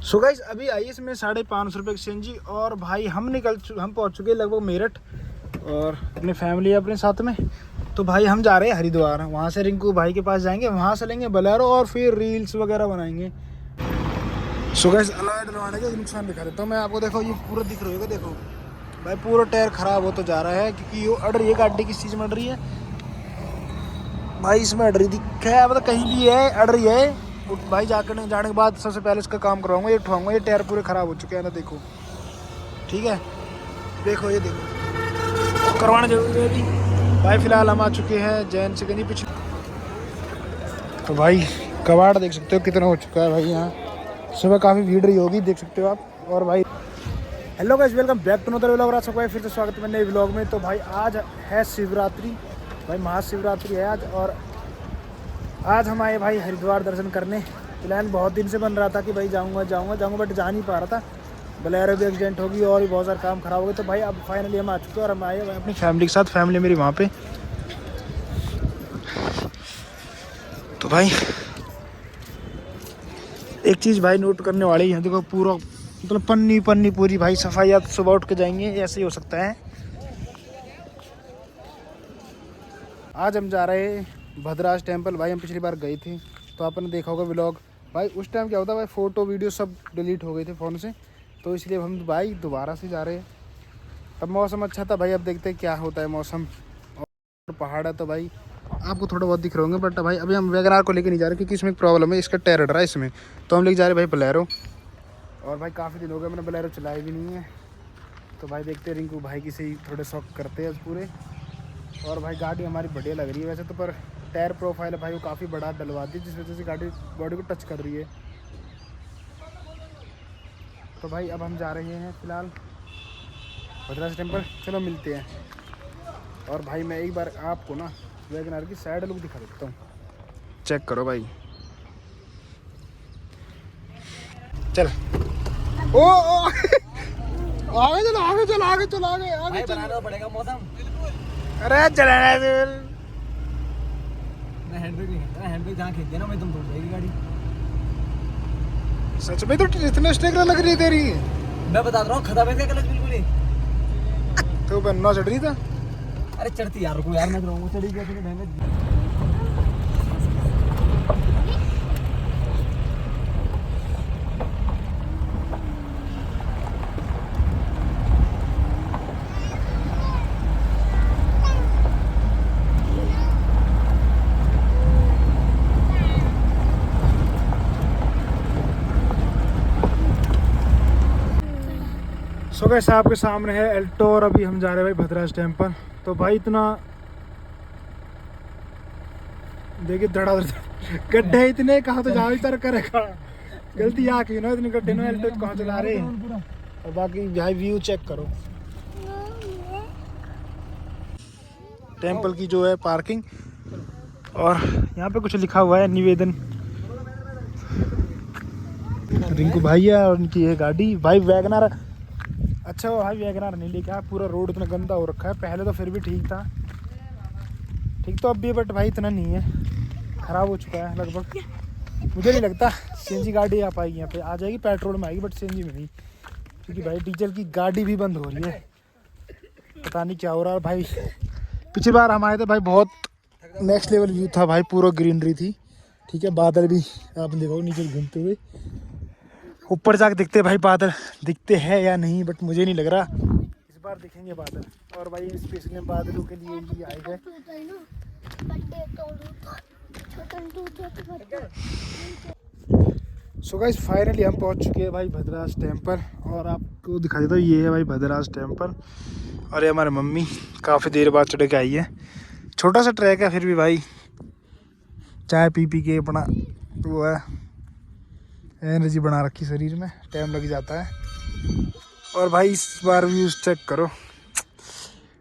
So guys अभी आई इसमें 550 रुपये एक्सचेंजी और भाई हम पहुंच चुके लगभग मेरठ और अपनी फैमिली अपने साथ में। तो भाई हम जा रहे हैं हरिद्वार, वहाँ से रिंकू भाई के पास जाएंगे, वहाँ से लेंगे बोलेरो और फिर रील्स वगैरह बनाएंगे। सो गाइस अलॉय डलवाने का नुकसान दिखा देता हूँ मैं आपको। देखो ये पूरा दिख रहा होगा, देखो भाई पूरा टायर खराब हो तो जा रहा है क्योंकि ये अड़ रही है गाड़ी। किस चीज़ में अड़ रही है भाई? इसमें अड़ रही दिखा है, मतलब कहीं भी है अड़ रही है भाई। जाने के बाद सबसे पहले इसका काम करवाऊंगा, ये उठवाऊंगा। ये टायर पूरे ख़राब हो चुके हैं ना, देखो ठीक है। देखो ये देखो करवाना जरूरी है अभी भाई। फिलहाल हम आ चुके हैं जैन से गंजी पीछे। तो भाई कबाड़ देख सकते हो कितना हो चुका है भाई। यहाँ सुबह काफ़ी भीड़ रही होगी, देख सकते हो आप। और भाई hello guys, welcome back to another vlog. भाई फिर से स्वागत है नए व्लॉग में। तो भाई आज है शिवरात्रि, भाई महाशिवरात्रि है आज। और आज हम आए भाई हरिद्वार दर्शन करने। प्लान बहुत दिन से बन रहा था कि भाई जाऊंगा बट जा नहीं पा रहा था। बोलेरो भी एक्सीडेंट होगी और भी बहुत सारे काम खराब हो गए। तो भाई अब फाइनली हम आ चुके हैं और हम आए अपनी फैमिली के साथ। फैमिली मेरी वहाँ पे। तो भाई एक चीज़ भाई नोट करने वाली है, देखो पूरा मतलब पन्नी पूरी भाई सफाई। आप सुबह उठ के जाएंगे ऐसे ही हो सकता है। आज हम जा रहे हैं भद्राज टेम्पल। भाई हम पिछली बार गए थे तो आपने देखा होगा व्लॉग। भाई उस टाइम क्या होता भाई, फ़ोटो वीडियो सब डिलीट हो गए थे फ़ोन से, तो इसलिए हम भाई दोबारा से जा रहे हैं। तब मौसम अच्छा था भाई, अब देखते हैं क्या होता है मौसम। और पहाड़ है तो भाई आपको थोड़ा बहुत दिख रहे होंगे। बट भाई अभी हम वैगनार को लेकर नहीं जा रहे क्योंकि इसमें एक प्रॉब्लम है, इसका टायर अड़ रहा है इसमें। तो हम लेके जा रहे हैं भाई बोलेरो। और भाई काफ़ी दिन हो गए मैंने बोलेरो चलाई भी नहीं है। तो भाई देखते हैं, रिंकू भाई की से ही थोड़े शौक करते हैं पूरे। और भाई गाड़ी हमारी बढ़िया लग रही है वैसे तो, पर टायर प्रोफाइल है भाई वो काफ़ी बड़ा डलवा दी, जिस वजह से गाड़ी बॉडी को टच कर रही है। तो भाई अब हम जा रहे हैं फिलहाल भद्राज टेम्पल। चलो मिलते हैं। और भाई मैं एक बार आपको ना वैगनार की साइड लुक दिखा देता हूँ, चेक करो भाई। चल ओ आगे बनाना पड़ेगा मौसम। अरे चलाना हैंडब्रेक जहाँ खींच देना मैं तुम टूट जाएगी गाड़ी। सच में तो इतने स्टेकर लग रही तेरी। मैं बता रहा हूँ खता में क्लच बिल्कुल ही। तो बनना चढ़ रही था। अरे चढ़ती यार, रुको यार मैं रहूँगा चढ़ी गया तूने बहन। सो गाइस आपके सामने है एल्टो और अभी हम जा रहे हैं भाई भद्राज टेम्पल। तो भाई इतना देखिए धड़ाधड़ गड्ढे इतने, कहाँ तो जाओ इधर करेगा गलती आ की ना, इतने गड्ढे ना एल्टो कहाँ चला रहे हैं। और बाकी भाई व्यू चेक करो टेम्पल की जो है पार्किंग। और यहाँ पे कुछ लिखा हुआ है निवेदन। रिंकू भाई है और उनकी है गाड़ी भाई वैगनार। अच्छा वो भाई वैगनार नहीं लेके आया, पूरा रोड इतना गंदा हो रखा है। पहले तो फिर भी ठीक था, ठीक तो अब भी, बट भाई इतना नहीं है, ख़राब हो चुका है लगभग। मुझे नहीं लगता सीएनजी गाड़ी आ पाएगी यहाँ पे। आ जाएगी पेट्रोल में आएगी बट सीएनजी में नहीं, क्योंकि भाई डीजल की गाड़ी भी बंद हो रही है। पता नहीं क्या हो रहा है भाई। पिछली बार हम आए थे भाई बहुत नेक्स्ट लेवल व्यू था भाई, पूरा ग्रीनरी थी। ठीक है, बादल भी आपने देखो नीचे घूमते हुए। ऊपर जाके दिखते भाई बादल दिखते हैं या नहीं, बट मुझे नहीं लग रहा इस बार दिखेंगे बादल। और भाई स्पेशली बादलों के लिए ही आए हैं। सो गाइस फाइनली हम पहुंच चुके हैं भाई भद्राज टेम्पल। और आपको दिखा देता हूँ, ये है भाई भद्राज टेम्पल। और ये हमारे मम्मी काफ़ी देर बाद चढ़ के आई है। छोटा सा ट्रैक है फिर भी भाई चाय पी के अपना वो है एनर्जी बना रखी शरीर में, टाइम लग जाता है। और भाई इस बार व्यूज़ चेक करो,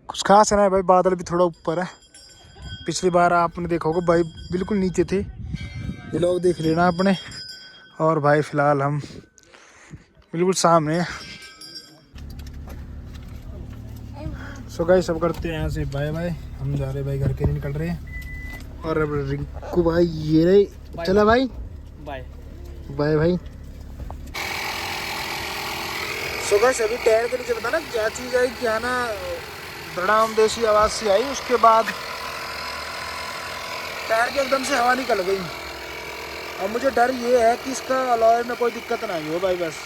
कुछ खास है भाई। बादल भी थोड़ा ऊपर है, पिछली बार आपने देखा होगा भाई बिल्कुल नीचे थे। ये लोग देख लेना आपने। और भाई फ़िलहाल हम बिल्कुल सामने हैं। सो गाइस सब करते हैं यहाँ से बाय बाय। हम जा रहे भाई, घर के लिए निकल रहे हैं। और अब रिंकू भाई ये रहे, चला भाई बाय बाय भाई। सुबह से अभी टायर के नीचे बताना क्या चीज़ आई, क्या ना धड़ाम देसी आवाज़ सी आई, उसके बाद टायर के एकदम से हवा निकल गई। अब मुझे डर ये है कि इसका अलॉय में कोई दिक्कत ना हो भाई, बस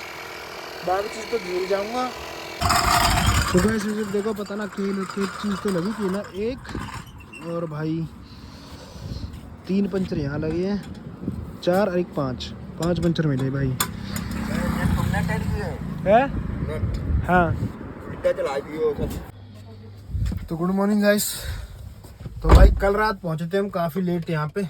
बाकी चीज़ तो भूल जाऊँगा। सुबह से जब देखो पता ना केल चीज़ तो लगी थी ना एक, और भाई 3 पंचर यहाँ लगे हैं, 4 और 1 5 पंचर मिले भाई है। हाँ तो गुड मॉर्निंग गाइस। तो भाई कल रात पहुँचे थे हम काफ़ी लेट यहाँ पे,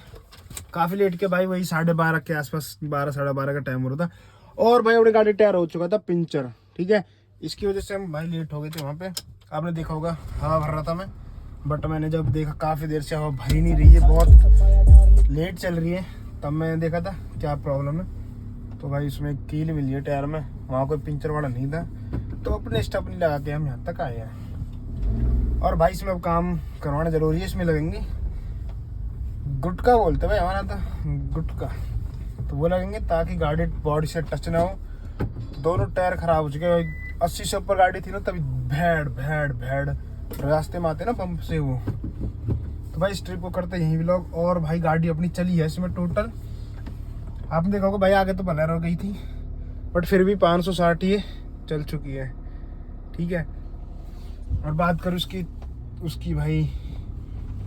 काफ़ी लेट के भाई वही 12:30 के आसपास, 12 साढ़े 12 का टाइम हो रहा था। और भाई अपनी गाड़ी टायर हो चुका था पंचर, ठीक है। इसकी वजह से हम भाई लेट हो गए थे वहाँ पे। आपने देखा होगा हवा भर रहा था मैं, बट मैंने जब देखा काफ़ी देर से हवा भरी नहीं रही है, बहुत लेट चल रही है, तब मैंने देखा था क्या प्रॉब्लम है। तो भाई इसमें कील मिली है टायर में, वहाँ कोई पंचर वाला नहीं था, तो अपने स्टेपनी लगा के हम यहाँ तक आए हैं। और भाई इसमें अब काम करवाना ज़रूरी है, इसमें लगेंगे गुटका बोलते भाई हमारा था, गुटका, तो वो लगेंगे ताकि गाड़ी बॉडी से टच ना हो। दोनों टायर खराब हो चुके हैं, 80 से ऊपर गाड़ी थी ना तभी भैड़ भैड़ भैड़ रास्ते में आते ना पंप से वो। तो भाई इस ट्रिप को करते यहीं व्लॉग। और भाई गाड़ी अपनी चली है इसमें टोटल, आपने देखा होगा भाई आगे तो बलर हो गई थी, बट फिर भी 560 ये चल चुकी है, ठीक है। और बात करूँ उसकी भाई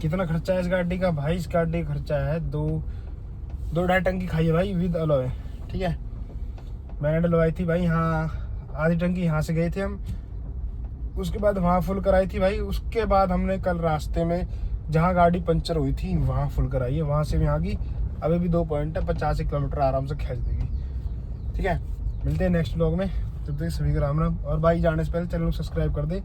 कितना खर्चा है इस गाड़ी का, भाई इस गाड़ी का खर्चा है 2-2.5 टंकी खाई है भाई विद अलॉय, ठीक है। मैंने डलवाई थी भाई यहाँ, आधी टंकी यहाँ से गए थे हम, उसके बाद वहाँ फुल कराई थी भाई। उसके बाद हमने कल रास्ते में जहाँ गाड़ी पंचर हुई थी वहाँ फुल कराई है, वहाँ से यहाँ की अभी भी 2 पॉइंट है, 50 किलोमीटर आराम से खींच देगी, ठीक है। मिलते हैं नेक्स्ट व्लॉग में, तब तक सभी को राम राम। और भाई जाने से पहले चैनल को सब्सक्राइब कर दे।